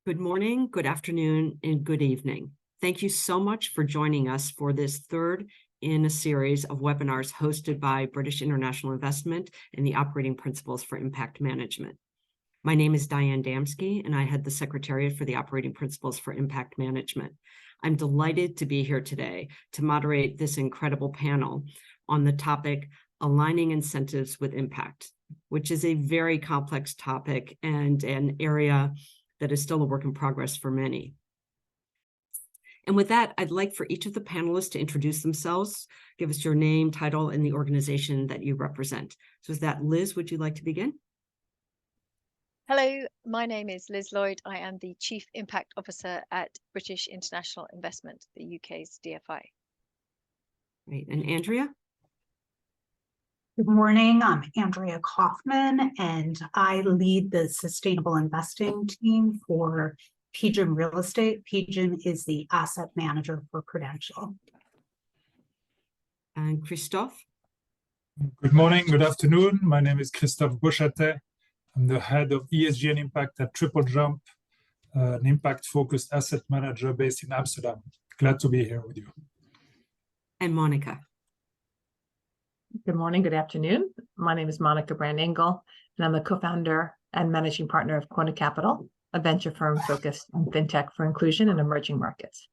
Good morning, good afternoon, and good evening. Thank you so much for joining us for this third in a series of webinars hosted by British International Investment and the Operating Principles for Impact Management. My name is Diane Damsky, and I head the Secretariat for the Operating Principles for Impact Management. I'm delighted to be here today to moderate this incredible panel on the topic Aligning Incentives with Impact, which is a very complex topic and an area that is still a work in progress for many. And with that, I'd like for each of the panelists to introduce themselves, give us your name, title, and the organization that you represent. So is that Liz, would you like to begin? Hello, my name is Liz Lloyd. I am the Chief Impact Officer at British International Investment, the UK's DFI. Great, and Andrea? Good morning, I'm Andrea Kaufman, and I lead the Sustainable Investing team for PGIM Real Estate. PGIM is the asset manager for Prudential. And Christophe? Good morning, good afternoon. My name is Christophe Bouchatet. I'm the head of ESG and Impact at Triple Jump, an impact-focused asset manager based in Amsterdam. Glad to be here with you. And Monica? Good morning, good afternoon. My name is Monica Brand-Engel, and I'm the co-founder and managing partner of Quona Capital, a venture firm focused on fintech for inclusion in emerging markets.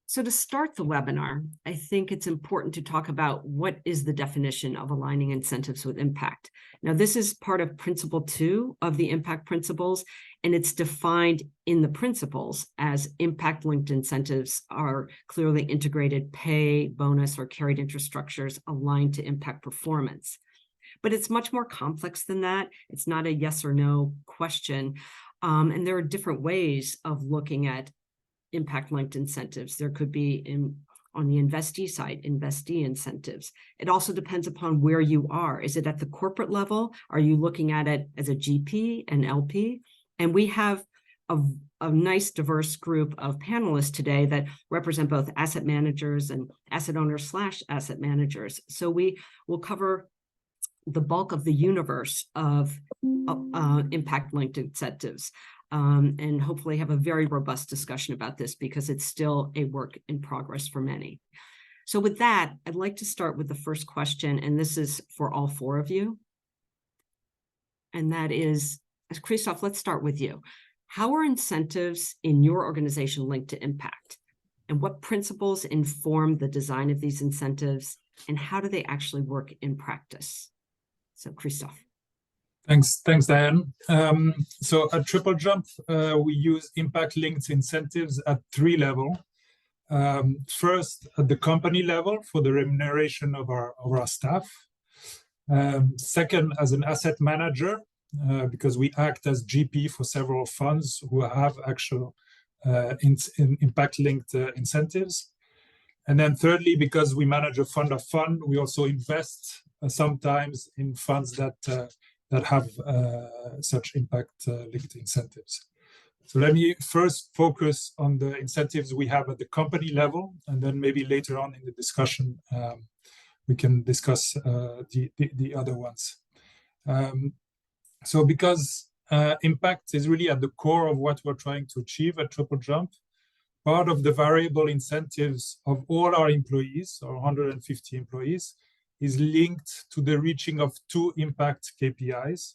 So to start the webinar, I think it's important to talk about what is the definition of aligning incentives with impact. Now, this is part of Principle 2 of the Impact Principles, and it's defined in the principles as impact-linked incentives are clearly integrated pay, bonus, or carried interest structures aligned to impact performance. But it's much more complex than that. It's not a yes or no question. And there are different ways of looking at impact-linked incentives. There could be on the investee side, investee incentives. It also depends upon where you are. Is it at the corporate level? Are you looking at it as a GP, an LP? And we have a nice diverse group of panelists today that represent both asset managers and asset owners / asset managers. So we will cover the bulk of the universe of impact-linked incentives. And hopefully have a very robust discussion about this because it's still a work in progress for many. So with that, I'd like to start with the first question, and this is for all four of you. And that is, Christophe, let's start with you. How are incentives in your organization linked to impact? And what principles inform the design of these incentives? And how do they actually work in practice? So Christophe. Thanks, Diane. So at Triple Jump, we use impact-linked incentives at 3 levels. First, at the company level for the remuneration of our staff. Second, as an asset manager, because we act as GP for several funds who have actual impact-linked incentives. And then thirdly, because we manage a fund of fund, we also invest sometimes in funds that have such impact-linked incentives. So let me first focus on the incentives we have at the company level, and then maybe later on in the discussion, we can discuss the other ones. So because impact is really at the core of what we're trying to achieve at Triple Jump, part of the variable incentives of all our employees, or 150 employees, is linked to the reaching of 2 impact KPIs.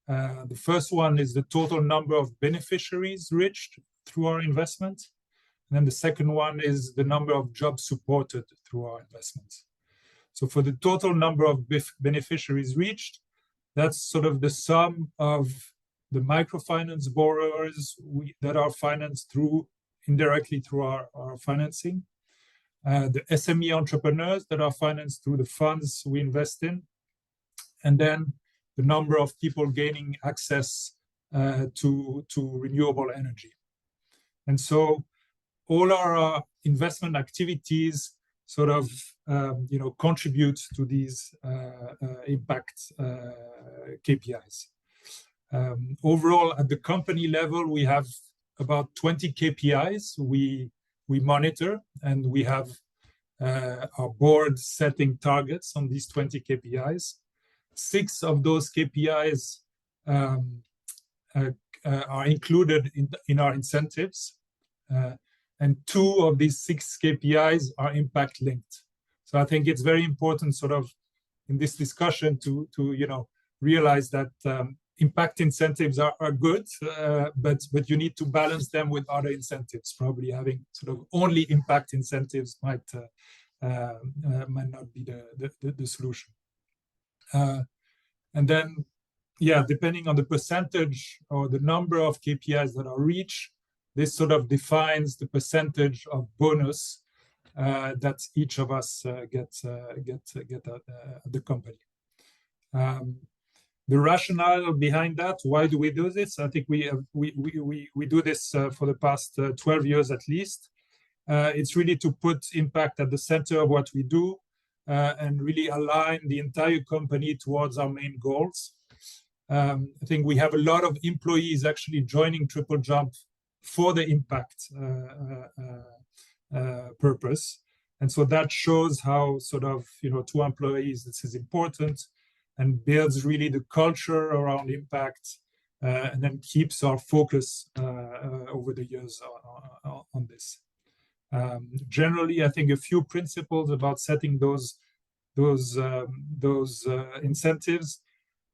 The first one is the total number of beneficiaries reached through our investment. And then the second one is the number of jobs supported through our investments. So for the total number of beneficiaries reached, that's sort of the sum of the microfinance borrowers that are financed indirectly through our financing, the SME entrepreneurs that are financed through the funds we invest in, and then the number of people gaining access to renewable energy. And so all our investment activities sort of contribute to these impact KPIs. Overall, at the company level, we have about 20 KPIs we monitor, and we have our board setting targets on these 20 KPIs. 6 of those KPIs are included in our incentives. And 2 of these 6 KPIs are impact linked. So I think it's very important sort of in this discussion to realize that impact incentives are good, but you need to balance them with other incentives. Probably having sort of only impact incentives might not be the solution. And then, yeah, depending on the percentage or the number of KPIs that are reached, this sort of defines the percentage of bonus that each of us get at the company. The rationale behind that, why do we do this? I think we do this for the past 12 years at least. It's really to put impact at the center of what we do and really align the entire company towards our main goals. I think we have a lot of employees actually joining Triple Jump for the impact purpose. And so that shows how sort of, to employees, this is important and builds really the culture around impact and then keeps our focus over the years on this. Generally, I think a few principles about setting those incentives.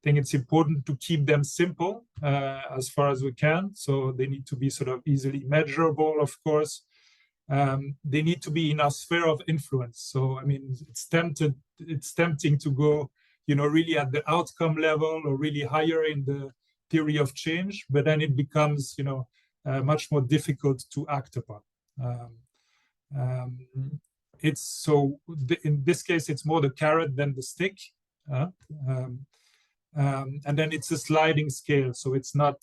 I think it's important to keep them simple as far as we can. So they need to be sort of easily measurable, of course. They need to be in our sphere of influence. So, I mean, it's tempting to go, really at the outcome level or really higher in the theory of change, but then it becomes, much more difficult to act upon. In this case, it's more the carrot than the stick. And then it's a sliding scale, so it's not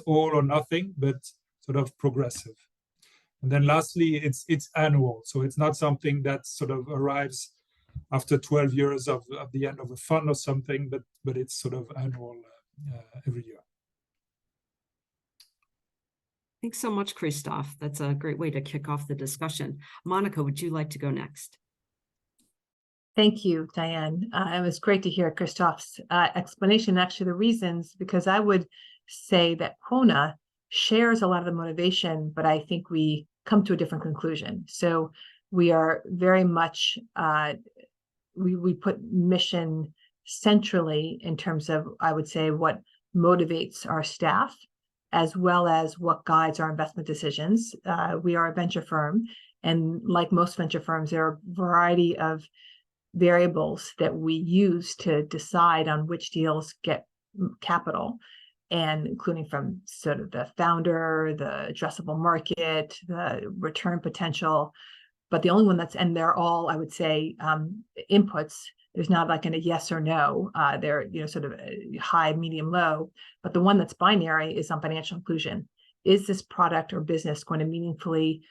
all or nothing, but sort of progressive. And then lastly, it's annual, so it's not something that sort of arrives after 12 years of the end of a fund or something, but it's sort of annual every year. Thanks so much, Christophe. That's a great way to kick off the discussion. Monica, would you like to go next? Thank you, Diane. It was great to hear Christophe's explanation, actually the reasons, because I would say that Quona shares a lot of the motivation, but I think we come to a different conclusion. So we are very much, we put mission centrally in terms of, I would say, what motivates our staff, as well as what guides our investment decisions. We are a venture firm, and like most venture firms, there are a variety of variables that we use to decide on which deals get capital, and including from sort of the founder, the addressable market, the return potential. But the only one and they're all, I would say, inputs. There's not like a yes or no. They're sort of high, medium, low. But the one that's binary is on financial inclusion. Is this product or business going to meaningfully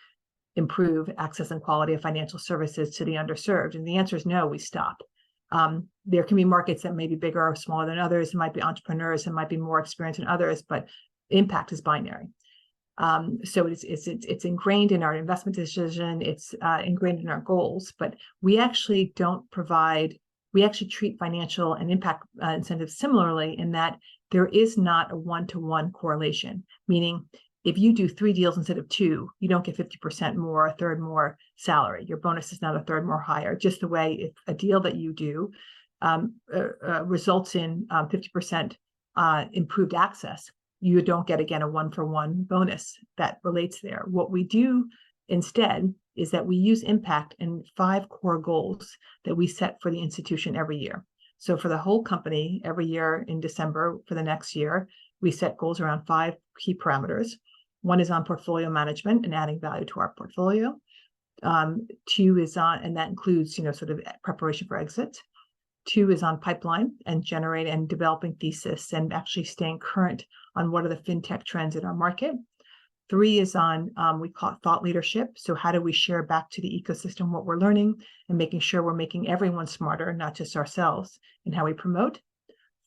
improve access and quality of financial services to the underserved? And the answer is no, we stop. There can be markets that may be bigger or smaller than others. It might be entrepreneurs, it might be more experienced than others, but impact is binary. So it's ingrained in our investment decision, it's ingrained in our goals, but we actually treat financial and impact incentives similarly in that there is not a one-to-one correlation, meaning if you do 3 deals instead of 2, you don't get 50% more, a third more salary. Your bonus is not a third more higher. Just the way if a deal that you do results in 50% improved access, you don't get, again, a 1-for-1 bonus that relates there. What we do instead is that we use impact in 5 core goals that we set for the institution every year. So for the whole company, every year in December for the next year, we set goals around 5 key parameters. One is on portfolio management and adding value to our portfolio. 2 is on, and that includes, sort of preparation for exit. 2 is on pipeline and generate and developing thesis and actually staying current on what are the fintech trends in our market. 3 is on, we call it thought leadership. So how do we share back to the ecosystem what we're learning and making sure we're making everyone smarter, not just ourselves, in how we promote.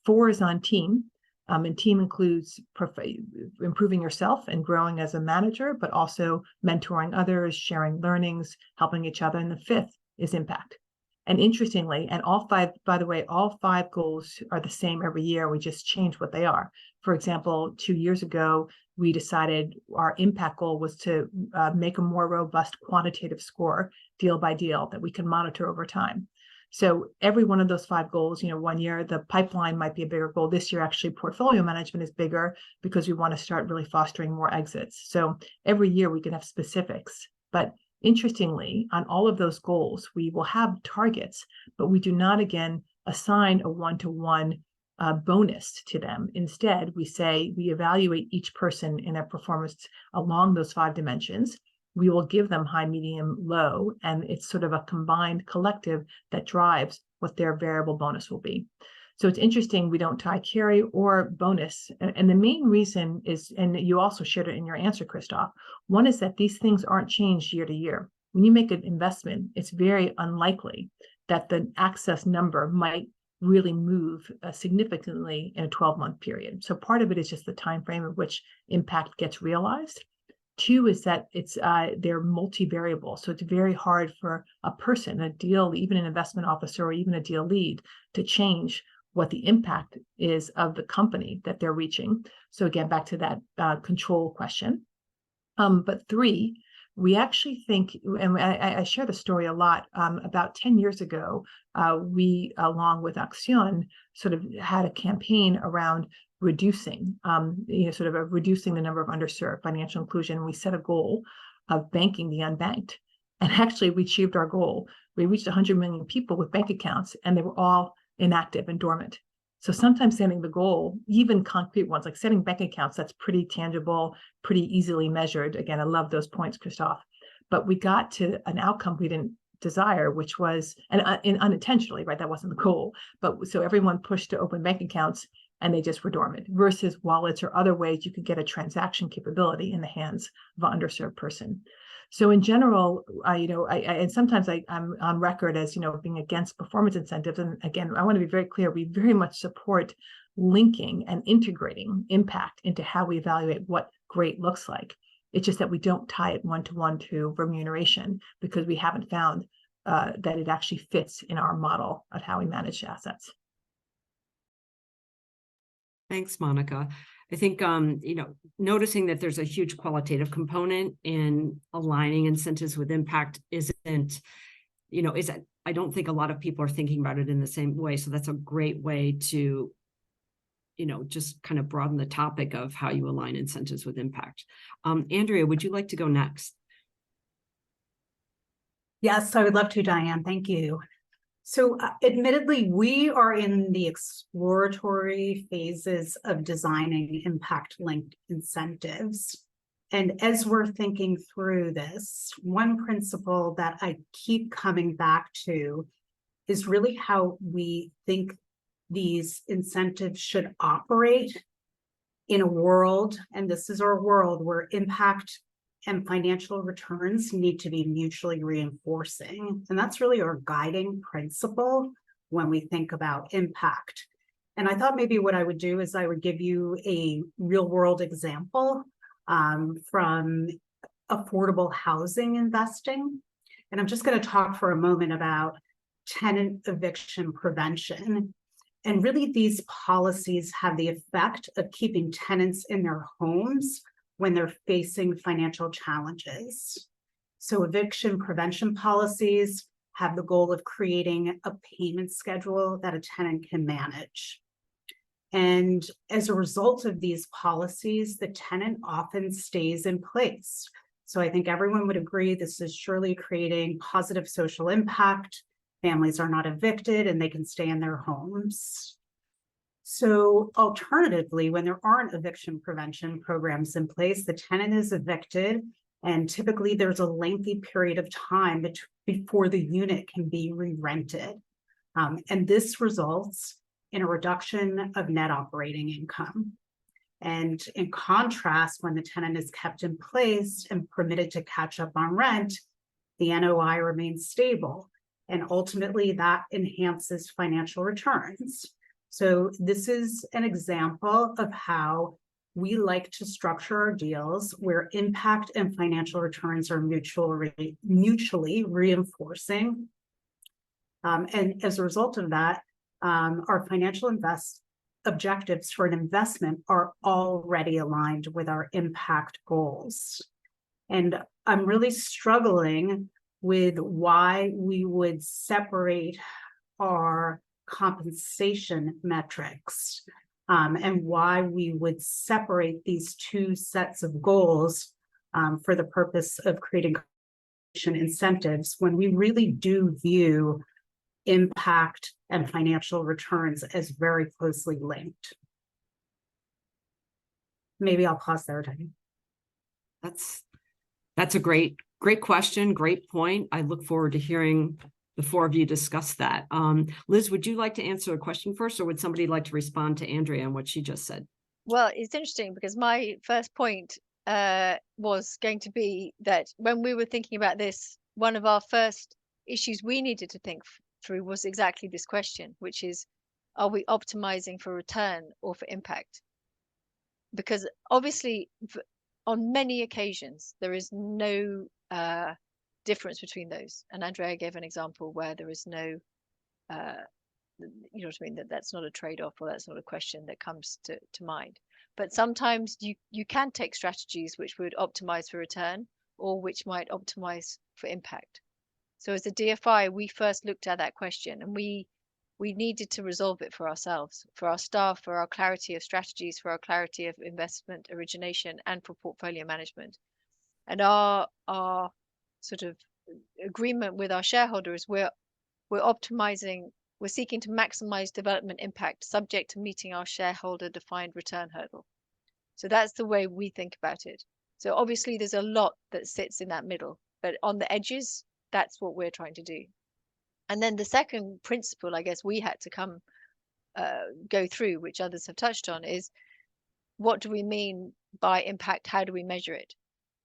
4 is on team. And team includes improving yourself and growing as a manager, but also mentoring others, sharing learnings, helping each other. And the 5th is impact. And interestingly, and all five, by the way, all five goals are the same every year. We just change what they are. For example, 2 years ago, we decided our impact goal was to make a more robust quantitative score, deal by deal, that we can monitor over time. So every one of those five goals, 1 year, the pipeline might be a bigger goal. This year, actually, portfolio management is bigger because we want to start really fostering more exits. So every year we can have specifics. But interestingly, on all of those goals, we will have targets, but we do not, again, assign a one-to-one bonus to them. Instead, we say we evaluate each person in their performance along those 5 dimensions. We will give them high, medium, low, and it's sort of a combined collective that drives what their variable bonus will be. So it's interesting, we don't tie carry or bonus. And the main reason is, and you also shared it in your answer, Christoph, one is that these things aren't changed year to year. When you make an investment, it's very unlikely that the access number might really move significantly in a 12-month period. So part of it is just the time frame of which impact gets realized. 2 is that they're multivariable. So it's very hard for a person, a deal, even an investment officer or even a deal lead, to change what the impact is of the company that they're reaching. So again, back to that control question. But 3, we actually think, and I share the story a lot, about 10 years ago, we, along with Action, sort of had a campaign around reducing, reducing the number of underserved, financial inclusion. We set a goal of banking the unbanked. And actually, we achieved our goal. We reached 100 million people with bank accounts, and they were all inactive and dormant. So sometimes setting the goal, even concrete ones, like setting bank accounts, that's pretty tangible, pretty easily measured. Again, I love those points, Christoph. But we got to an outcome we didn't desire, which was, and unintentionally, right? That wasn't the goal. But so everyone pushed to open bank accounts, and they just were dormant, versus wallets or other ways you could get a transaction capability in the hands of an underserved person. So in general, and sometimes I'm on record as, being against performance incentives. And again, I want to be very clear, we very much support linking and integrating impact into how we evaluate what great looks like. It's just that we don't tie it one-to-one to remuneration, because we haven't found that it actually fits in our model of how we manage assets. Thanks, Monica. I think, noticing that there's a huge qualitative component in aligning incentives with impact I don't think a lot of people are thinking about it in the same way. So that's a great way to, just kind of broaden the topic of how you align incentives with impact. Andrea, would you like to go next? Yes, I would love to, Diane. Thank you. So admittedly, we are in the exploratory phases of designing impact-linked incentives. And as we're thinking through this, one principle that I keep coming back to is really how we think these incentives should operate in a world, and this is our world, where impact and financial returns need to be mutually reinforcing. And that's really our guiding principle when we think about impact. And I thought maybe what I would do is I would give you a real world example from affordable housing investing. And I'm just going to talk for a moment about tenant eviction prevention. And really, these policies have the effect of keeping tenants in their homes when they're facing financial challenges. So eviction prevention policies have the goal of creating a payment schedule that a tenant can manage. And as a result of these policies, the tenant often stays in place. So I think everyone would agree this is surely creating positive social impact. Families are not evicted and they can stay in their homes. So alternatively, when there aren't eviction prevention programs in place, the tenant is evicted, and typically there's a lengthy period of time before the unit can be re-rented. And this results in a reduction of net operating income. And in contrast, when the tenant is kept in place and permitted to catch up on rent, the NOI remains stable. And ultimately that enhances financial returns. So this is an example of how we like to structure our deals where impact and financial returns are mutually reinforcing. And as a result of that, our financial objectives for an investment are already aligned with our impact goals. And I'm really struggling with why we would separate our compensation metrics, and why we would separate these two sets of goals for the purpose of creating incentives, when we really do view impact and financial returns as very closely linked. Maybe I'll pause there, Tony. That's a great question, great point. I look forward to hearing the four of you discuss that. Liz, would you like to answer the question first, or would somebody like to respond to Andrea and what she just said? Well, it's interesting because my first point was going to be that when we were thinking about this, one of our first issues we needed to think through was exactly this question, which is, are we optimizing for return or for impact? Because obviously, on many occasions, there is no difference between those. And Andrea gave an example where there is no, you know what I mean, that's not a trade-off, or that's not a question that comes to mind. But sometimes you can take strategies which would optimize for return or which might optimize for impact. So as a DFI, we first looked at that question, and we needed to resolve it for ourselves, for our staff, for our clarity of strategies, for our clarity of investment origination, and for portfolio management. And our sort of agreement with our shareholders, we're optimizing, we're seeking to maximize development impact subject to meeting our shareholder defined return hurdle. So that's the way we think about it. So obviously there's a lot that sits in that middle, but on the edges, that's what we're trying to do. And then the second principle, I guess, we had to go through, which others have touched on, is what do we mean by impact? How do we measure it?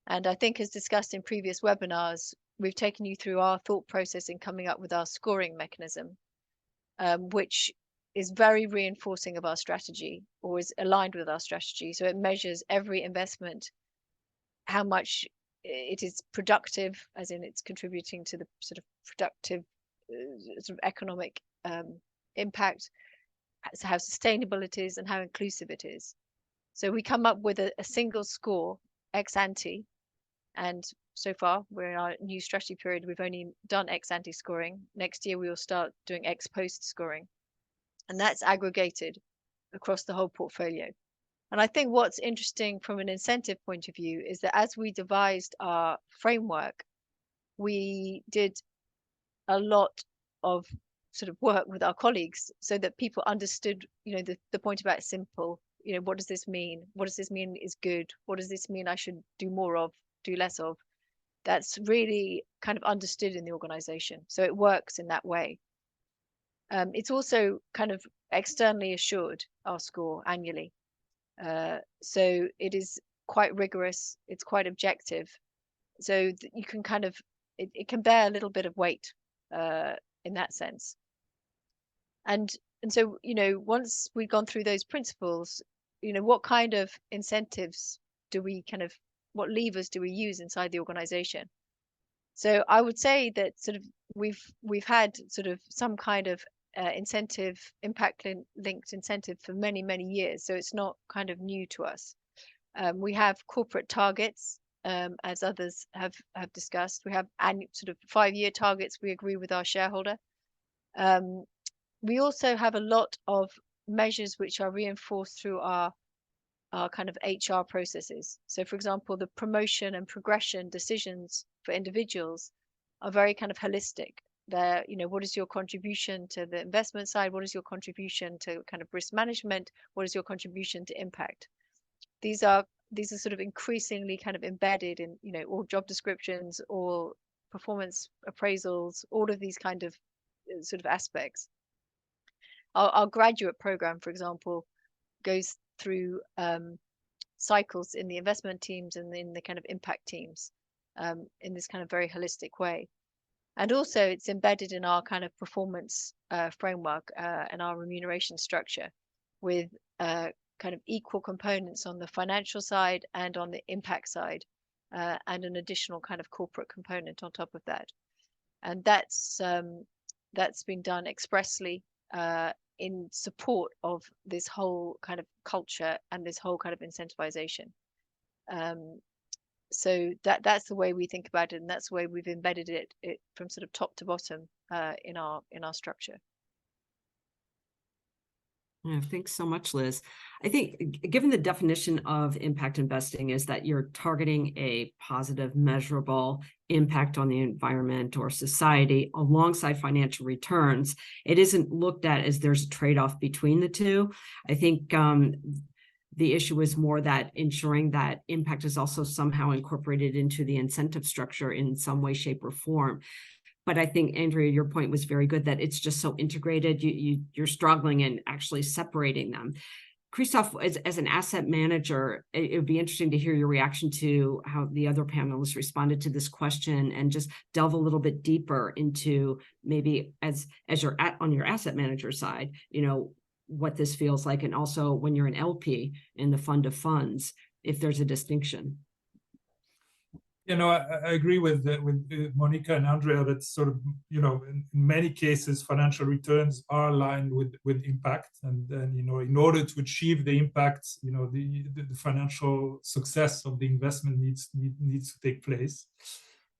And I think, as discussed in previous webinars, we've taken you through our thought process in coming up with our scoring mechanism, which is very reinforcing of our strategy, or is aligned with our strategy. So it measures every investment, how much it is productive, as in it's contributing to the sort of productive sort of economic impact, so how sustainable it is, and how inclusive it is. So we come up with a single score ex ante, and so far we're in our new strategy period, we've only done ex ante scoring. Next year we will start doing ex post scoring, and that's aggregated across the whole portfolio. And I think what's interesting from an incentive point of view is that as we devised our framework, we did a lot of sort of work with our colleagues so that people understood, you know, the point about simple, you know, what does this mean? What does this mean is good? What does this mean I should do more of, do less of? That's really kind of understood in the organization. So it works in that way. It's also kind of externally assured, our score, annually. So it is quite rigorous, it's quite objective. So you can kind of, it can bear a little bit of weight in that sense. And so, you know, once we've gone through those principles, you know, what kind of incentives do we kind of, what levers do we use inside the organization? So I would say that sort of we've had sort of some kind of incentive, impact linked incentive for many years. So it's not kind of new to us. We have corporate targets, as others have discussed. We have annual sort of 5-year targets we agree with our shareholder. We also have a lot of measures which are reinforced through our kind of HR processes. So for example, the promotion and progression decisions for individuals are very kind of holistic. They're, you know, what is your contribution to the investment side? What is your contribution to kind of risk management? What is your contribution to impact? These are sort of increasingly kind of embedded in, you know, all job descriptions, all performance appraisals, all of these kind of sort of aspects. Our graduate program, for example, goes through cycles in the investment teams and in the kind of impact teams in this kind of very holistic way. And also it's embedded in our kind of performance framework and our remuneration structure, with kind of equal components on the financial side and on the impact side, and an additional kind of corporate component on top of that. And that's that's been done expressly in support of this whole kind of culture and this whole kind of incentivization. So that's the way we think about it, and that's the way we've embedded it from sort of top to bottom in our structure. Yeah, thanks so much, Liz. I think given the definition of impact investing is that you're targeting a positive, measurable impact on the environment or society alongside financial returns, it isn't looked at as there's a trade-off between the two. I think the issue is more that ensuring that impact is also somehow incorporated into the incentive structure in some way, shape, or form. But I think, Andrea, your point was very good that it's just so integrated. You're struggling in actually separating them. Christoph, as an asset manager, it would be interesting to hear your reaction to how the other panelists responded to this question, and just delve a little bit deeper into maybe as you're on your asset manager side, what this feels like, and also when you're an LP in the fund of funds, if there's a distinction. I agree with Monica and Andrea that sort of, in many cases, financial returns are aligned with impact. And then, in order to achieve the impact, the financial success of the investment needs to take place.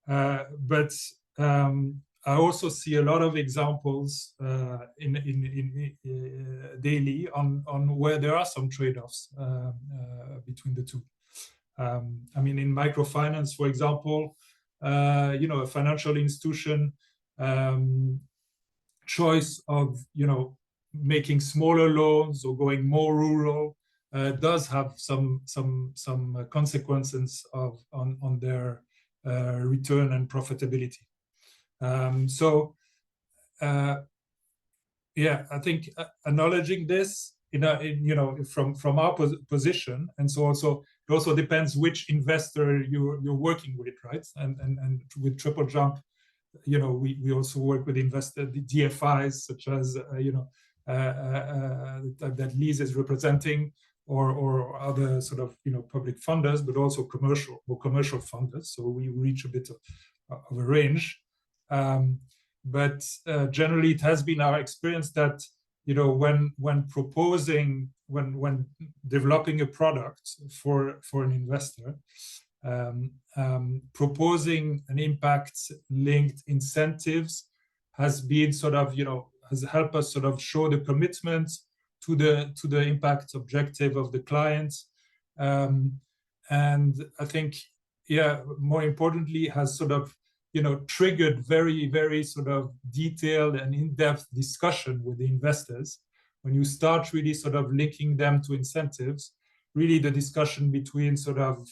But I also see a lot of examples in daily on where there are some trade-offs between the two. I mean, in microfinance, for example, a financial institution choice of, making smaller loans or going more rural does have some consequences on their return and profitability. I think acknowledging this, from our position, and so also it also depends which investor you're working with, right? And with Triple Jump, we also work with the DFIs, such as that Liz is representing, or other sort of public funders, but also commercial funders. So we reach a bit of a range. But generally, it has been our experience that when developing a product for an investor, proposing an impact-linked incentives has been sort of has helped us sort of show the commitment to the impact objective of the client, and I think more importantly has sort of triggered very, very sort of detailed and in-depth discussion with the investors. When you start really sort of linking them to incentives, really the discussion between sort of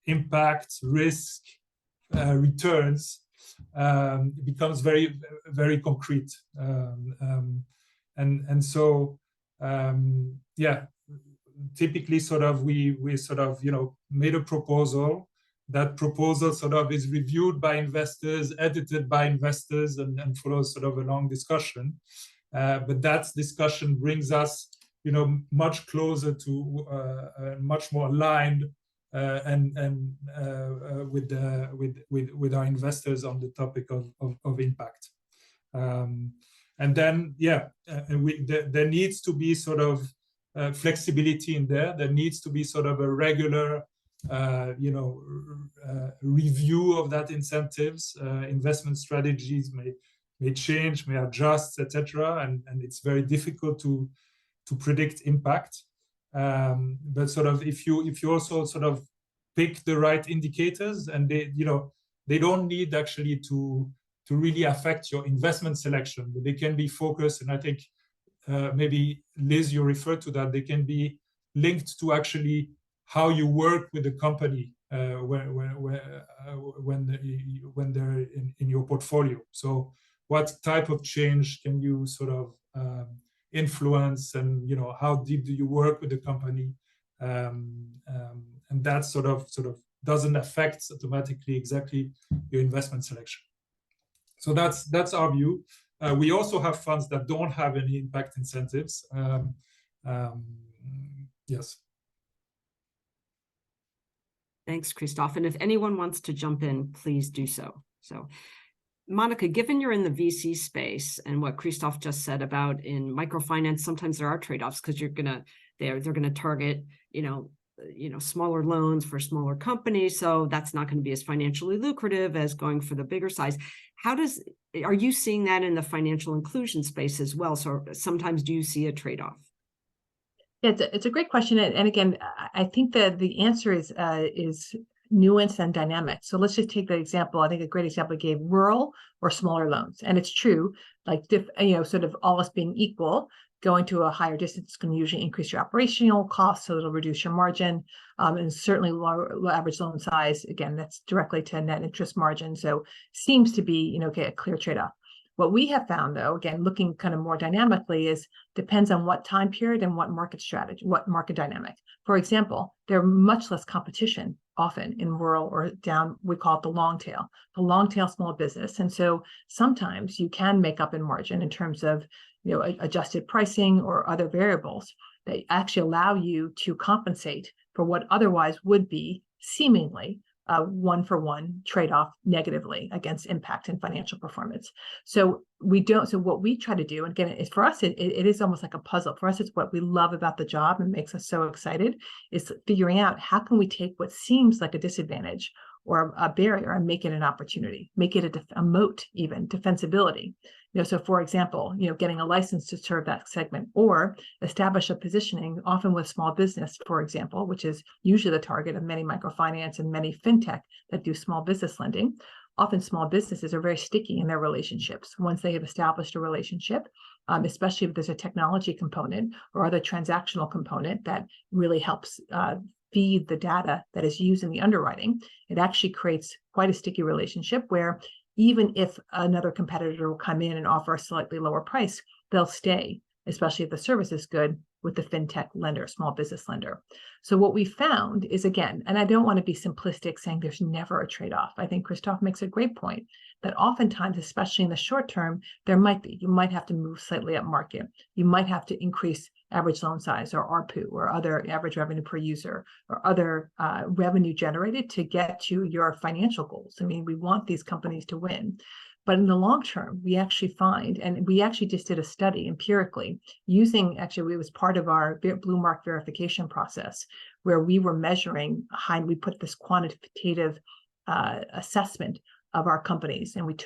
impact, risk, returns becomes very, very concrete. And so typically sort of we sort of made a proposal. That proposal sort of is reviewed by investors, edited by investors, and follows sort of a long discussion. But that discussion brings us, much closer to much more aligned with our investors on the topic of impact. And then there needs to be sort of flexibility in there. There needs to be sort of a regular review of that incentives. Investment strategies may change, may adjust, etc. And it's very difficult to predict impact. But sort of if you also sort of pick the right indicators, and they don't need actually to really affect your investment selection, but they can be focused. And I think maybe Liz, you referred to that. They can be linked to actually how you work with the company when they're in your portfolio. So what type of change can you sort of influence, and how deep do you work with the company, and that sort of doesn't affect automatically exactly your investment selection. So that's our view. We also have funds that don't have any impact incentives. Yes. Thanks, Christoph. And if anyone wants to jump in, please do so. So Monica, given you're in the VC space and what Christoph just said about in microfinance, sometimes there are trade-offs because they're gonna target, smaller loans for smaller companies. So that's not going to be as financially lucrative as going for the bigger size. Are you seeing that in the financial inclusion space as well? So sometimes do you see a trade-off? Yeah, it's a great question. And again, I think that the answer is nuanced and dynamic. So let's just take the example. I think a great example gave rural or smaller loans. And it's true, like, sort of all else being equal, going to a higher distance can usually increase your operational costs, so it'll reduce your margin. And certainly low average loan size, again, that's directly to net interest margin. So seems to be, a clear trade-off. What we have found, though, again, looking kind of more dynamically, is depends on what time period and what market strategy, what market dynamic. For example, there's much less competition often in rural or down, we call it the long tail small business. And so sometimes you can make up in margin in terms of, adjusted pricing or other variables that actually allow you to compensate for what otherwise would be seemingly one-for-one trade-off negatively against impact and financial performance. So what we try to do, and again, for us, it is almost like a puzzle. For us, it's what we love about the job and makes us so excited, is figuring out how can we take what seems like a disadvantage or a barrier and make it an opportunity, make it a moat, even defensibility. So for example, getting a license to serve that segment, or establish a positioning, often with small business, for example, which is usually the target of many microfinance and many fintech that do small business lending. Often small businesses are very sticky in their relationships. Once they have established a relationship, especially if there's a technology component or other transactional component that really helps feed the data that is used in the underwriting, it actually creates quite a sticky relationship where even if another competitor will come in and offer a slightly lower price, they'll stay, especially if the service is good, with the fintech lender, small business lender. So what we found is, again, and I don't want to be simplistic saying there's never a trade-off. I think Christoph makes a great point that oftentimes, especially in the short term, there might be. You might have to move slightly up market. You might have to increase average loan size or ARPU or other average revenue per user or other revenue generated to get to your financial goals. I mean, we want these companies to win. But in the long term, we actually find, and we actually just did a study empirically using, actually, it was part of our Blue Mark verification process, where we were measuring, we put this quantitative assessment of our companies, and we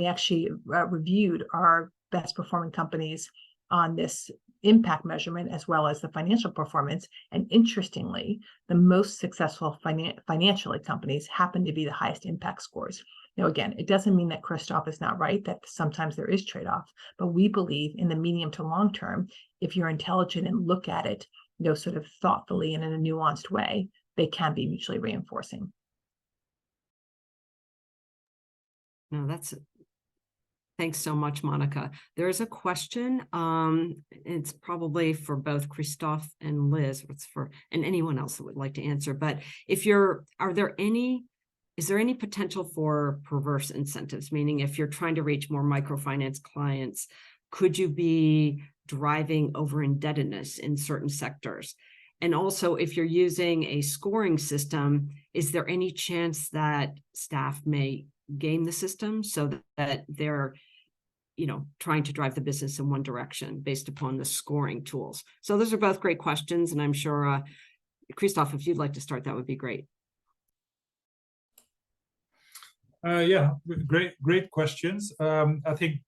actually reviewed our best performing companies on this impact measurement as well as the financial performance. And interestingly, the most successful financially companies happen to be the highest impact scores. Now, again, it doesn't mean that Christoph is not right, that sometimes there is trade-off, but we believe in the medium to long term, if you're intelligent and look at it, sort of thoughtfully and in a nuanced way, they can be mutually reinforcing. No, thanks so much, Monica. There's a question. It's probably for both Christoph and Liz, and anyone else that would like to answer. But is there any potential for perverse incentives? Meaning, if you're trying to reach more microfinance clients, could you be driving over indebtedness in certain sectors? And also, if you're using a scoring system, is there any chance that staff may game the system so that they're trying to drive the business in one direction based upon the scoring tools? So those are both great questions, and I'm sure Christoph, if you'd like to start, that would be great. Yeah, great questions. I think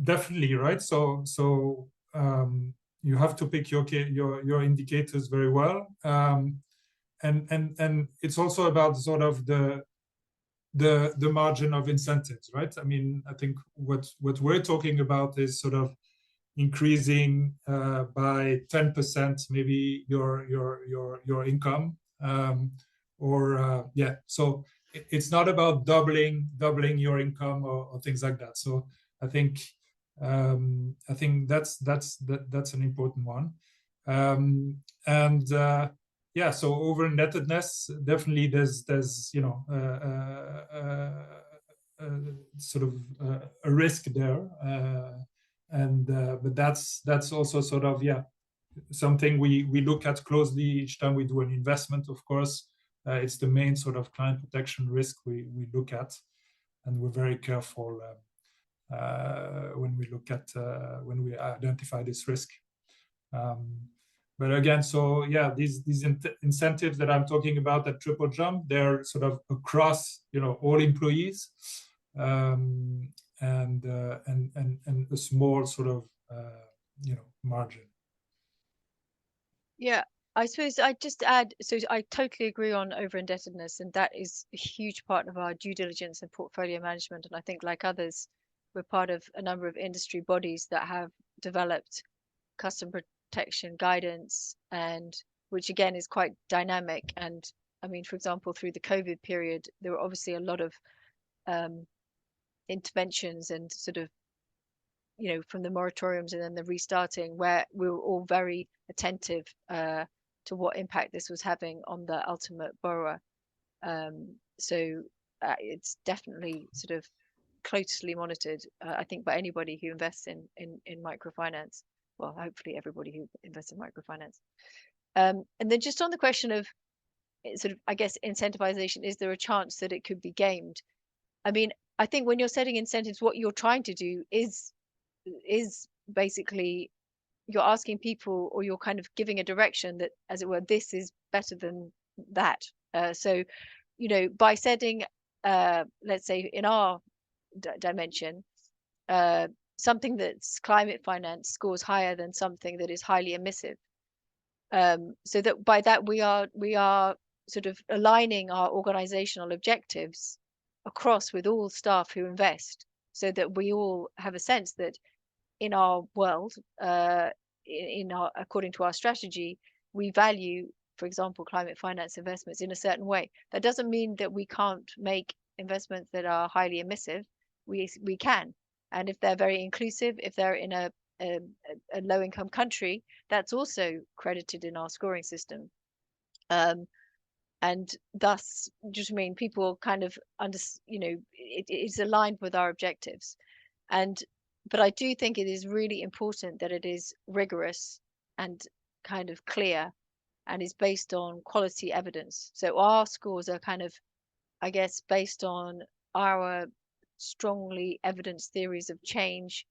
definitely, right. So you have to pick your indicators very well, and it's also about sort of the margin of incentives, right? I mean, I think what we're talking about is sort of increasing by 10% maybe your income, so it's not about doubling your income or things like that. So I think that's an important one. So over indebtedness, definitely there's sort of a risk there, but that's also sort of something we look at closely each time we do an investment. Of course, it's the main sort of client protection risk we look at. and we're very careful when we look at when we identify this risk. But again, so yeah, these incentives that I'm talking about at Triple Jump, they're sort of across, you know, all employees, and a small sort of you know, margin. Yeah, I suppose I just add, so I totally agree on over-indebtedness, and that is a huge part of our due diligence and portfolio management. And I think, like others, we're part of a number of industry bodies that have developed customer protection guidance, and which again is quite dynamic. And I mean, for example, through the COVID period, there were obviously a lot of interventions and sort of, you know, from the moratoriums and then the restarting, where we were all very attentive to what impact this was having on the ultimate borrower. So it's definitely sort of closely monitored, I think, by anybody who invests in microfinance. Well, hopefully everybody who invests in microfinance. And then just on the question of sort of, I guess, incentivization, is there a chance that it could be gamed? I mean, I think when you're setting incentives, what you're trying to do is basically you're asking people, or you're kind of giving a direction that, as it were, this is better than that. So, you know, by setting, let's say in our dimension, something that's climate finance scores higher than something that is highly emissive. So that by that we are sort of aligning our organizational objectives across with all staff who invest, so that we all have a sense that in our world, according to our strategy, we value, for example, climate finance investments in a certain way. That doesn't mean that we can't make investments that are highly emissive. We can, and if they're very inclusive, if they're in a low-income country, that's also credited in our scoring system. And thus, just mean people kind of you know, it is aligned with our objectives. But I do think it is really important that it is rigorous and kind of clear, and is based on quality evidence. So our scores are kind of, I guess, based on our strongly evidenced theories of change.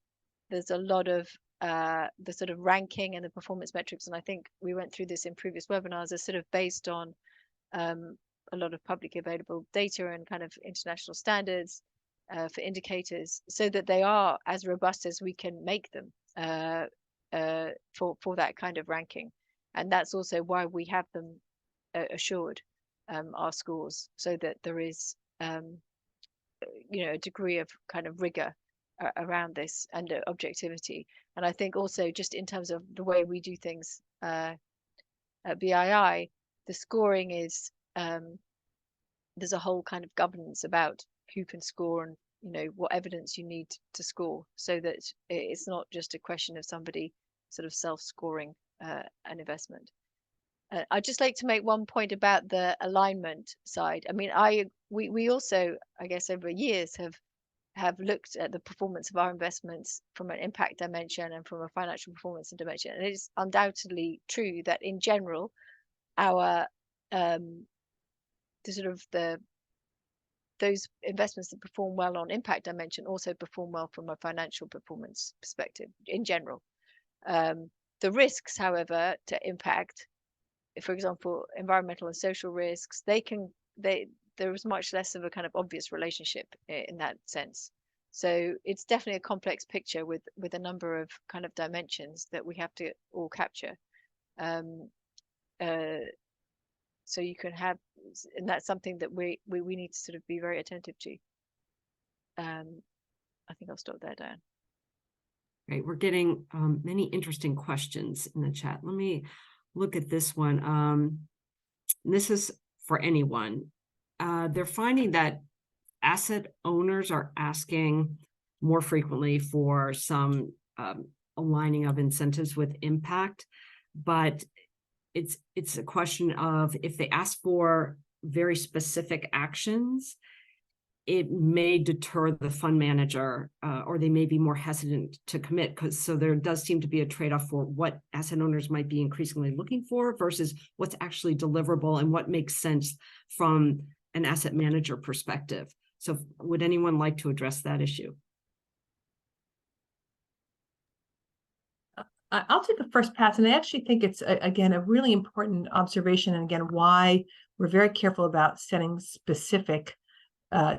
There's a lot of the sort of ranking and the performance metrics, and I think we went through this in previous webinars, are sort of based on a lot of publicly available data and kind of international standards for indicators, so that they are as robust as we can make them for that kind of ranking. And that's also why we have them assured, our scores, so that there is you know, a degree of kind of rigor around this and objectivity. And I think also, just in terms of the way we do things at BII, the scoring is there's a whole kind of governance about who can score, and, you know, what evidence you need to score, so that it's not just a question of somebody sort of self-scoring an investment. I'd just like to make one point about the alignment side. I mean, we also, I guess, over years have looked at the performance of our investments from an impact dimension and from a financial performance dimension. And it is undoubtedly true that in general, our those investments that perform well on impact dimension also perform well from a financial performance perspective in general. The risks, however, to impact, for example, environmental and social risks, there is much less of a kind of obvious relationship in that sense. So it's definitely a complex picture with a number of kind of dimensions that we have to all capture. So you can have, and that's something that we need to sort of be very attentive to. I think I'll stop there, Diane. Great. We're getting many interesting questions in the chat. Let me look at this one. This is for anyone. They're finding that asset owners are asking more frequently for some aligning of incentives with impact, but it's a question of, if they ask for very specific actions, it may deter the fund manager, or they may be more hesitant to commit, so there does seem to be a trade-off for what asset owners might be increasingly looking for versus what's actually deliverable and what makes sense from an asset manager perspective. So would anyone like to address that issue? I'll take a first pass, and I actually think it's, again, a really important observation, and again, why we're very careful about setting specific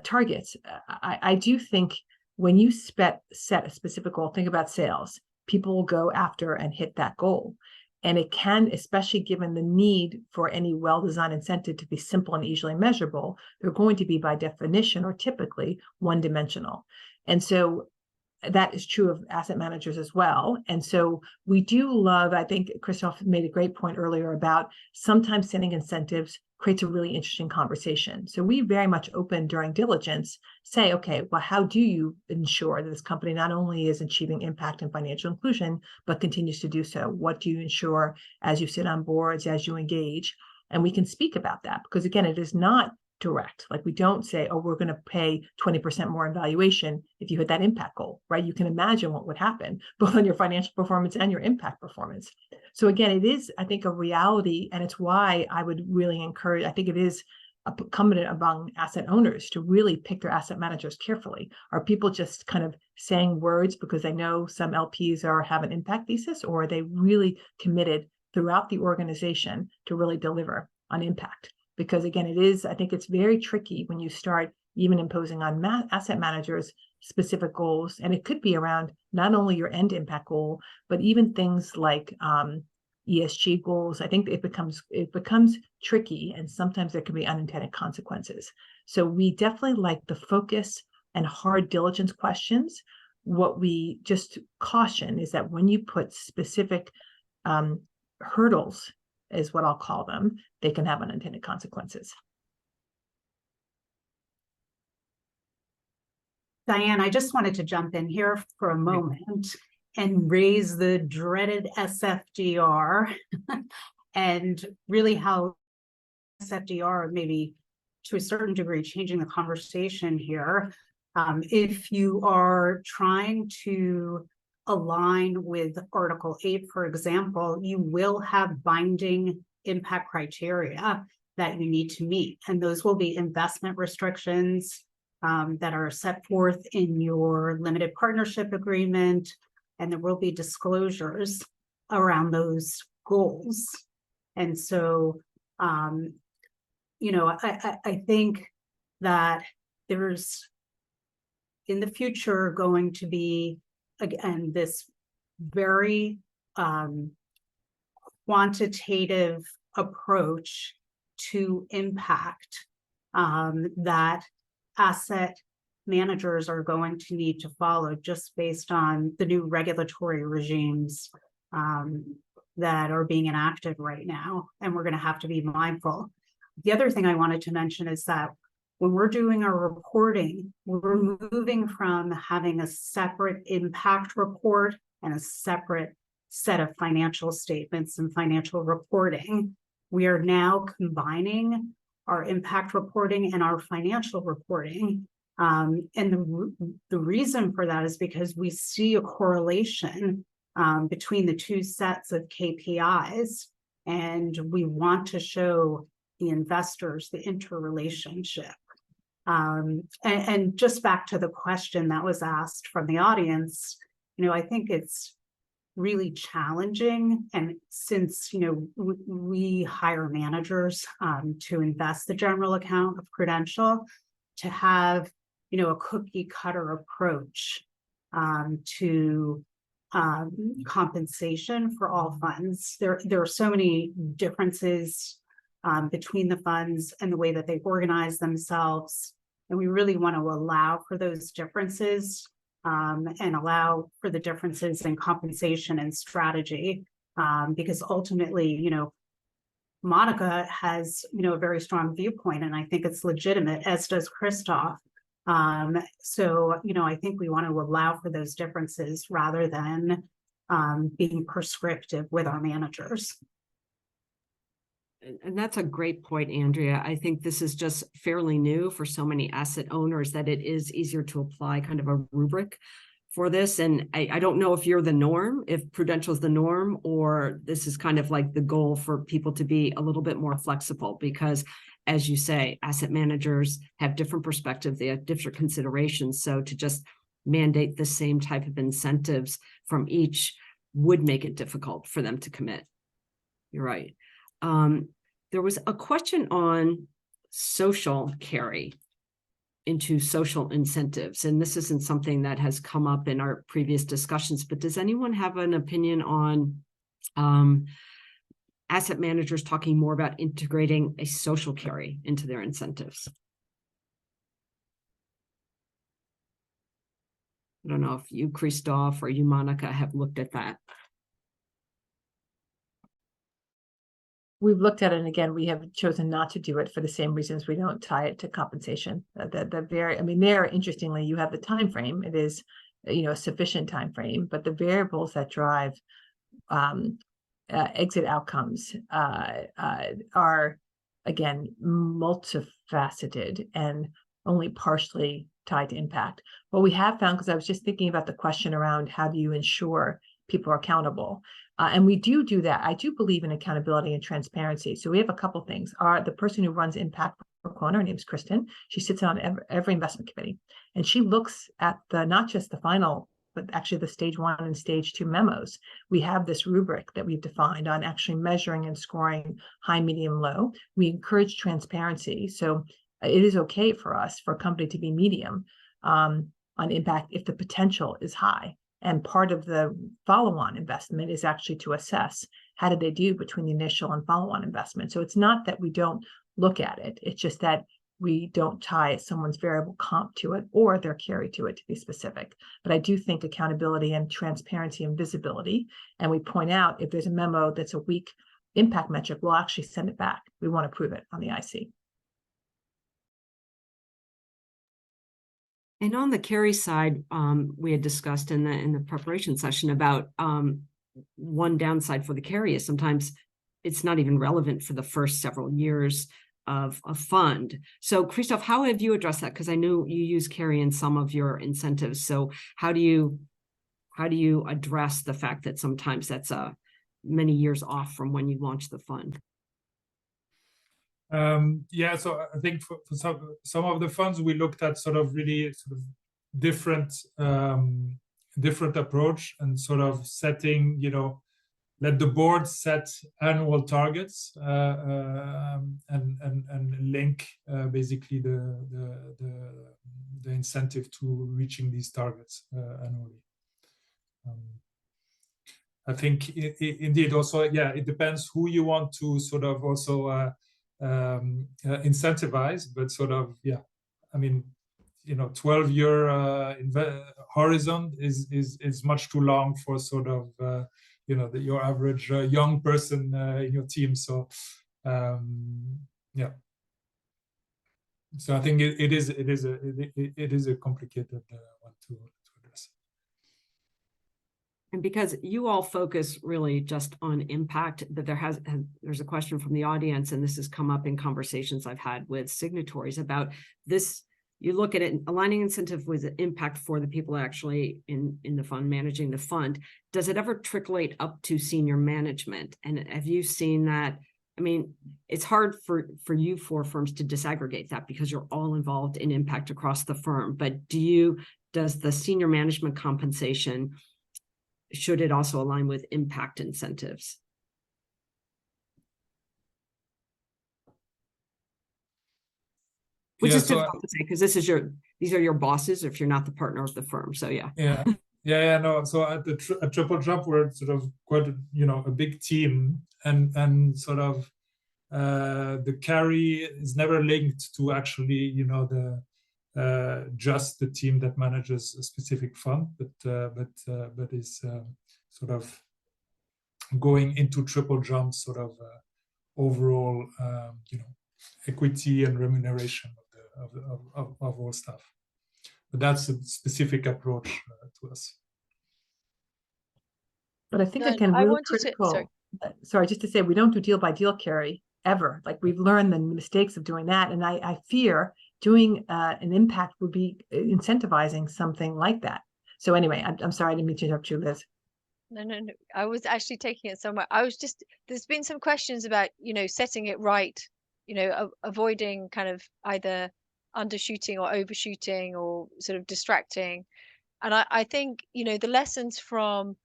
targets. I do think when you set a specific goal, think about sales, people will go after and hit that goal. And it can, especially given the need for any well-designed incentive to be simple and easily measurable, they're going to be by definition or typically one-dimensional. And so that is true of asset managers as well. And so we do love, I think Christoph made a great point earlier about sometimes setting incentives creates a really interesting conversation. So we very much open during diligence, say, okay, well, how do you ensure that this company not only is achieving impact and financial inclusion, but continues to do so? What do you ensure as you sit on boards, as you engage? And we can speak about that because, again, it is not direct. Like, we don't say, oh, we're going to pay 20% more in valuation if you hit that impact goal, right? You can imagine what would happen both on your financial performance and your impact performance. So again, it is, I think, a reality, and it's why I would really encourage, I think it is incumbent among asset owners to really pick their asset managers carefully. Are people just kind of saying words because they know some LPs have an impact thesis, or are they really committed throughout the organization to really deliver on impact? Because again, I think it's very tricky when you start even imposing on asset managers specific goals. And it could be around not only your end impact goal, but even things like ESG goals. I think it becomes tricky, and sometimes there can be unintended consequences. So we definitely like the focus and hard diligence questions. What we just caution is that when you put specific hurdles, is what I'll call them, they can have unintended consequences. Diane, I just wanted to jump in here for a moment and raise the dreaded SFDR and really how SFDR maybe to a certain degree changing the conversation here. If you are trying to align with Article 8, for example, you will have binding impact criteria that you need to meet. And those will be investment restrictions that are set forth in your limited partnership agreement. And there will be disclosures around those goals. And so, you know, I think that there's in the future going to be, again, this very quantitative approach to impact that asset managers are going to need to follow just based on the new regulatory regimes that are being enacted right now. And we're going to have to be mindful. The other thing I wanted to mention is that when we're doing our reporting, we're moving from having a separate impact report and a separate set of financial statements and financial reporting. We are now combining our impact reporting and our financial reporting. And the reason for that is because we see a correlation between the two sets of KPIs, and we want to show the investors the interrelationship. And just back to the question that was asked from the audience, you know, I think it's really challenging. And since, you know, we hire managers to invest the general account of Prudential, to have, you know, a cookie cutter approach to compensation for all funds. There are so many differences between the funds and the way that they organize themselves. And we really want to allow for those differences and allow for the differences in compensation and strategy, because ultimately, you know, Monica has, you know, a very strong viewpoint, and I think it's legitimate, as does Christoph. So, you know, I think we want to allow for those differences rather than being prescriptive with our managers. And that's a great point, Andrea. I think this is just fairly new for so many asset owners that it is easier to apply kind of a rubric for this. And I don't know if you're the norm, if Prudential is the norm, or this is kind of like the goal for people to be a little bit more flexible, because as you say, asset managers have different perspectives, they have different considerations. So to just mandate the same type of incentives from each would make it difficult for them to commit. You're right. There was a question on social carry into social incentives, and this isn't something that has come up in our previous discussions, but does anyone have an opinion on asset managers talking more about integrating a social carry into their incentives? I don't know if you, Christophe, or you, Monica, have looked at that. We've looked at it, and again, we have chosen not to do it for the same reasons we don't tie it to compensation. I mean, there, interestingly, you have the time frame. It is, a sufficient time frame, but the variables that drive exit outcomes are, again, multifaceted and only partially tied to impact. What we have found, because I was just thinking about the question around how do you ensure people are accountable, and we do that. I do believe in accountability and transparency. So we have a couple things. The person who runs impact for Quona, her name is Kristen. She sits on every investment committee, and she looks at not just the final, but actually the stage 1 and stage 2 memos. We have this rubric that we've defined on actually measuring and scoring high, medium, low. We encourage transparency. So it is okay for us, for a company to be medium on impact if the potential is high. And part of the follow-on investment is actually to assess how did they do between the initial and follow-on investment. So it's not that we don't look at it. It's just that we don't tie someone's variable comp to it or their carry to it, to be specific. But I do think accountability and transparency and visibility, and we point out if there's a memo that's a weak impact metric, we'll actually send it back. We want to prove it on the IC. And on the carry side, we had discussed in the preparation session about one downside for the carry is sometimes it's not even relevant for the first several years of a fund. So Christophe, how have you addressed that? Because I know you use carry in some of your incentives. So how do you address the fact that sometimes that's many years off from when you launch the fund? Yeah, so I think for some of the funds we looked at really different approach and setting, let the board set annual targets and link basically the incentive to reaching these targets annually. I think indeed also, yeah, it depends who you want to also incentivize, but yeah, I mean, 12-year horizon is much too long for your average young person in your team. So yeah, so I think it is a complicated one to address. And because you all focus really just on impact, but there's a question from the audience, and this has come up in conversations I've had with signatories about this. You look at it, aligning incentive with impact for the people actually in the fund, managing the fund. Does it ever trickle up to senior management? And have you seen that? I mean, it's hard for you four firms to disaggregate that because you're all involved in impact across the firm. But does the senior management compensation, should it also align with impact incentives? Which is difficult to say because these are your bosses if you're not the partner of the firm. So yeah. No. So at Triple Jump, we're quite a big team, and the carry is never linked to actually just the team that manages a specific fund, but is going into Triple Jump overall equity and remuneration of all staff. But that's a specific approach to us. But I think again, really critical. Sorry, just to say, we don't do deal by deal carry ever. Like, we've learned the mistakes of doing that, and I fear doing an impact would be incentivizing something like that. So anyway, I'm sorry, I didn't mean to interrupt you, Liz. No. I was actually taking it somewhere. There's been some questions about, setting it right, avoiding kind of either undershooting or overshooting or sort of distracting. And I think, the lessons from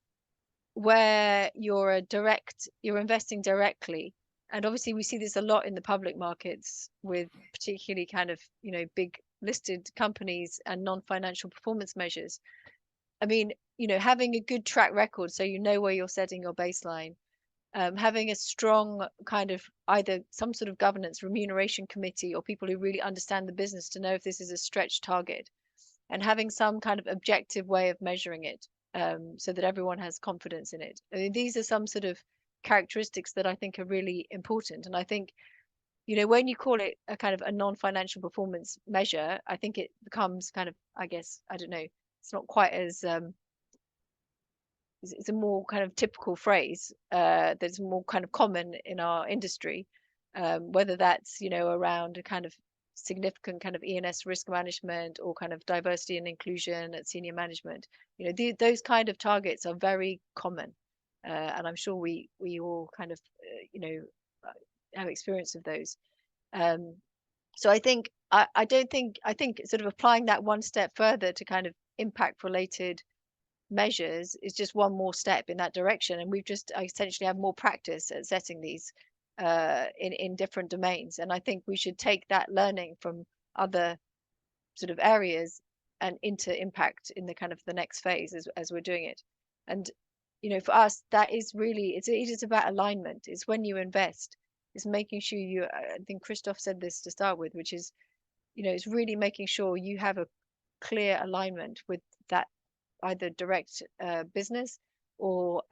where you're investing directly, and obviously we see this a lot in the public markets with particularly kind of, big listed companies and non-financial performance measures. I mean, having a good track record so you know where you're setting your baseline, having a strong kind of either some sort of governance remuneration committee or people who really understand the business to know if this is a stretch target, and having some kind of objective way of measuring it, so that everyone has confidence in it. I mean, these are some sort of characteristics that I think are really important. And I think, when you call it a kind of a non-financial performance measure, I think it becomes kind of, I guess, I don't know, it's not quite as it's a more kind of typical phrase that's more kind of common in our industry, whether that's around a kind of significant kind of E&S risk management or kind of diversity and inclusion at senior management. Those kind of targets are very common, and I'm sure we all kind of have experience of those. So I think I think sort of applying that one step further to kind of impact related measures is just one more step in that direction, and we've just essentially have more practice at setting these in different domains. And I think we should take that learning from other sort of areas and into impact in the kind of the next phase as we're doing it. And for us, that is really it is about alignment. It's when you invest, it's making sure I think Christoph said this to start with, which is it's really making sure you have a clear alignment with that either direct business or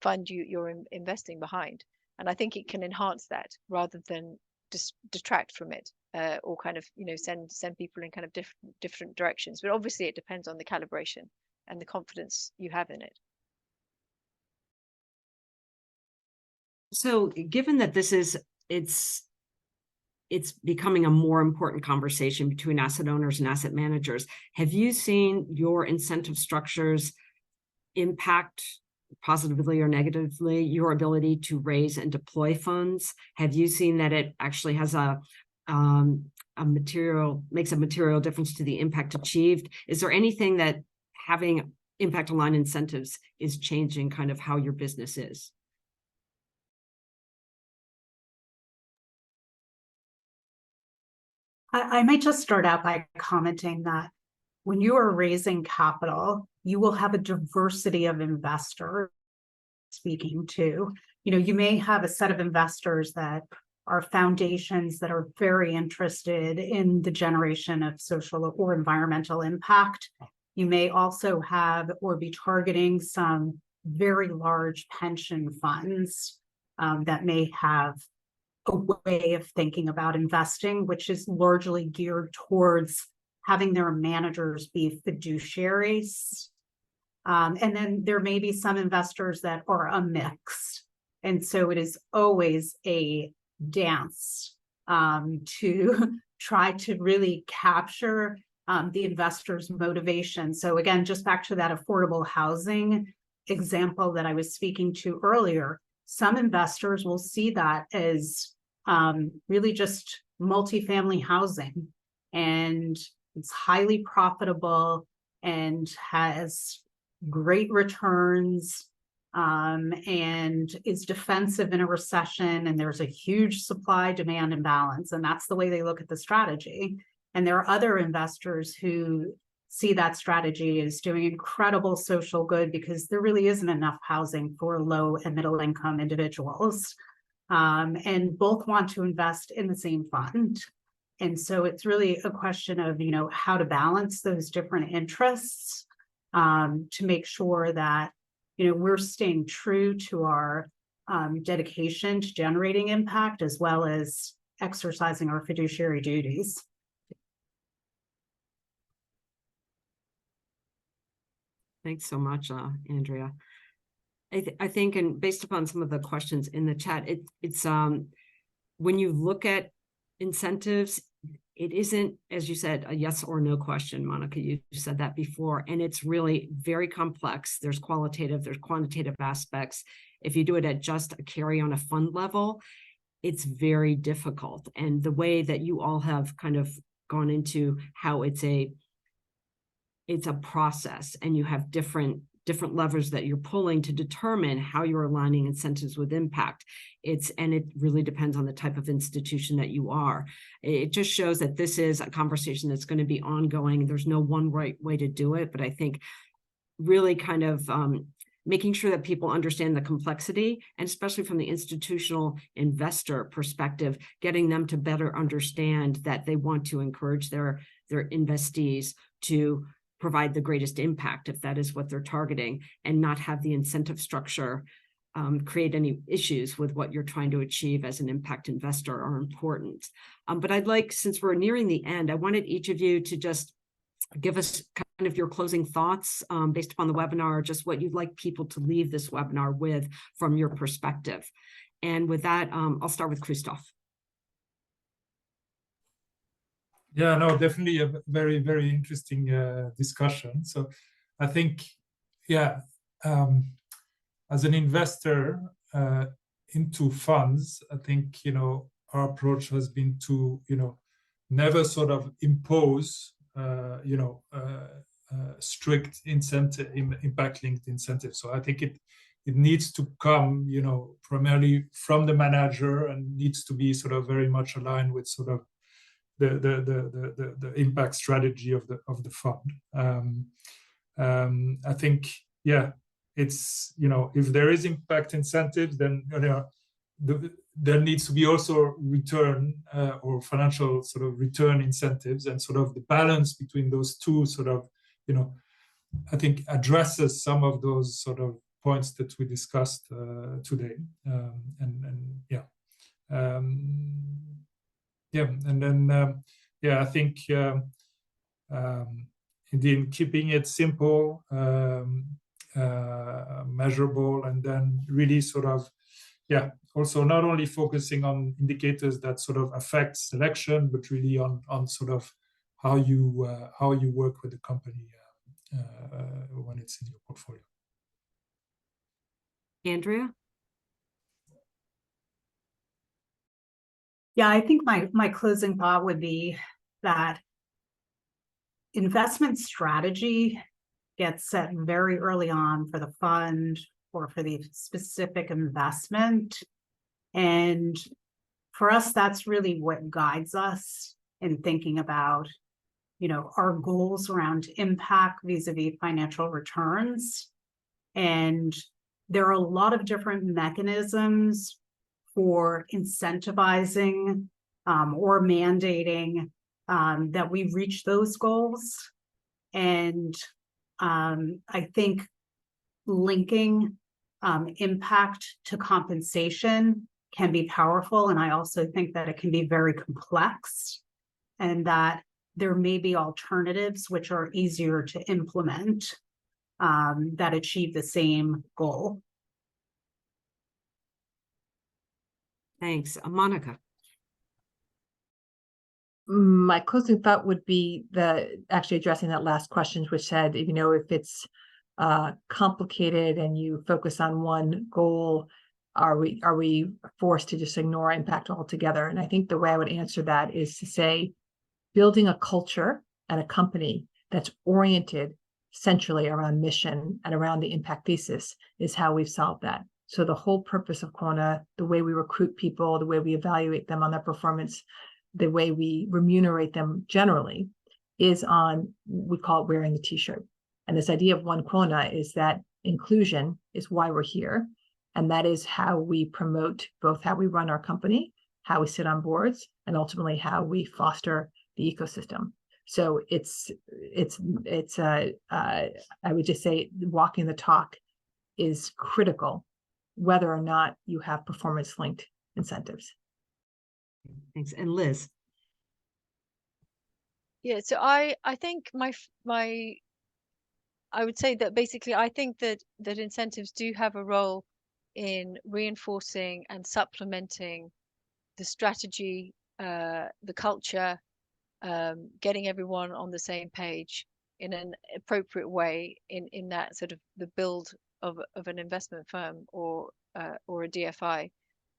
fund you're investing behind. And I think it can enhance that rather than just detract from it, or kind of send people in kind of different directions. But obviously it depends on the calibration and the confidence you have in it. So given that it's becoming a more important conversation between asset owners and asset managers, have you seen your incentive structures impact positively or negatively your ability to raise and deploy funds? Have you seen that it actually has makes a material difference to the impact achieved? Is there anything that having impact aligned incentives is changing kind of how your business is? I might just start out by commenting that when you are raising capital, you will have a diversity of investors speaking to. You may have a set of investors that are foundations that are very interested in the generation of social or environmental impact. You may also have or be targeting some very large pension funds that may have a way of thinking about investing, which is largely geared towards having their managers be fiduciaries. And then there may be some investors that are a mix. And so it is always a dance to try to really capture the investor's motivation. So again, just back to that affordable housing example that I was speaking to earlier, some investors will see that as really just multifamily housing, and it's highly profitable and has great returns, and is defensive in a recession, and there's a huge supply-demand imbalance, and that's the way they look at the strategy. And there are other investors who see that strategy as doing incredible social good because there really isn't enough housing for low and middle income individuals. And both want to invest in the same fund. And so it's really a question of, how to balance those different interests to make sure that, we're staying true to our dedication to generating impact as well as exercising our fiduciary duties. Thanks so much, Andrea. I think, and based upon some of the questions in the chat, it's when you look at incentives, it isn't, as you said, a yes or no question, Monica. You said that before, and it's really very complex. There's qualitative, there's quantitative aspects. If you do it at just a carry on a fund level, it's very difficult. And the way that you all have kind of gone into how it's a process, and you have different levers that you're pulling to determine how you're aligning incentives with impact. And it really depends on the type of institution that you are. It just shows that this is a conversation that's going to be ongoing. There's no one right way to do it, but I think really kind of making sure that people understand the complexity, and especially from the institutional investor perspective, getting them to better understand that they want to encourage their investees to provide the greatest impact, if that is what they're targeting, and not have the incentive structure create any issues with what you're trying to achieve as an impact investor are important. But I'd like, since we're nearing the end, I wanted each of you to just give us kind of your closing thoughts based upon the webinar, just what you'd like people to leave this webinar with from your perspective. And with that, I'll start with Christoph. Yeah, no, definitely a very, very interesting discussion. So I think, yeah, as an investor into funds, I think, our approach has been to, never sort of impose, strict incentive, impact-linked incentives. So I think it needs to come, primarily from the manager, and needs to be sort of very much aligned with sort of the impact strategy of the fund. I think, yeah, it's, if there is impact incentives, then there needs to be also return or financial sort of return incentives, and sort of the balance between those two sort of, I think addresses some of those sort of points that we discussed today. And then I think indeed keeping it simple, measurable, and then really sort of also not only focusing on indicators that sort of affect selection, but really on sort of how you work with the company when it's in your portfolio. Andrea? Yeah, I think my closing thought would be that investment strategy gets set very early on for the fund or for the specific investment. And for us, that's really what guides us in thinking about, our goals around impact vis-a-vis financial returns. And there are a lot of different mechanisms for incentivizing or mandating that we reach those goals. And I think linking impact to compensation can be powerful. And I also think that it can be very complex, and that there may be alternatives which are easier to implement that achieve the same goal. Thanks. Monica. My closing thought would be actually addressing that last question, which said, if it's complicated and you focus on one goal, are we forced to just ignore impact altogether? And I think the way I would answer that is to say, building a culture and a company that's oriented centrally around mission and around the impact thesis is how we've solved that. So the whole purpose of Quona, the way we recruit people, the way we evaluate them on their performance, the way we remunerate them generally, is on, we call it wearing the t-shirt. And this idea of one Quona is that inclusion is why we're here. And that is how we promote both how we run our company, how we sit on boards, and ultimately how we foster the ecosystem. So I would just say walking the talk is critical, whether or not you have performance-linked incentives. Thanks. And Liz? Yeah, so I think I would say that basically I think that incentives do have a role in reinforcing and supplementing the strategy, the culture, getting everyone on the same page in an appropriate way in that sort of the build of an investment firm or a DFI.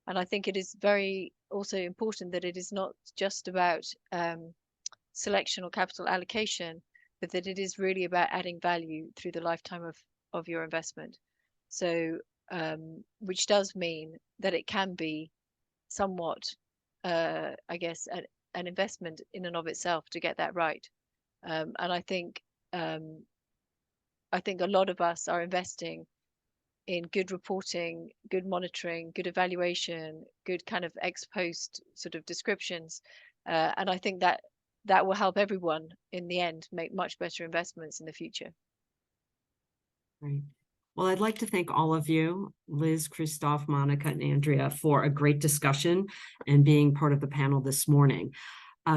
And I think it is very also important that it is not just about selection or capital allocation, but that it is really about adding value through the lifetime of your investment. So, which does mean that it can be somewhat, I guess, an investment in and of itself to get that right. And I think a lot of us are investing in good reporting, good monitoring, good evaluation, good kind of ex post sort of descriptions. And I think that will help everyone in the end make much better investments in the future. Right. Well, I'd like to thank all of you, Liz, Christoph, Monica, and Andrea, for a great discussion and being part of the panel this morning.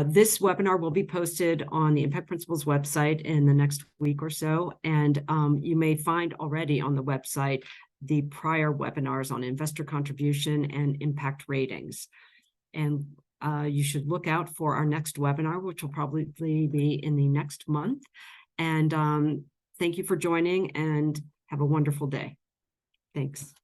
This webinar will be posted on the Impact Principles website in the next week or so, and you may find already on the website the prior webinars on investor contribution and impact ratings. And you should look out for our next webinar, which will probably be in the next month. And thank you for joining, and have a wonderful day. Thanks.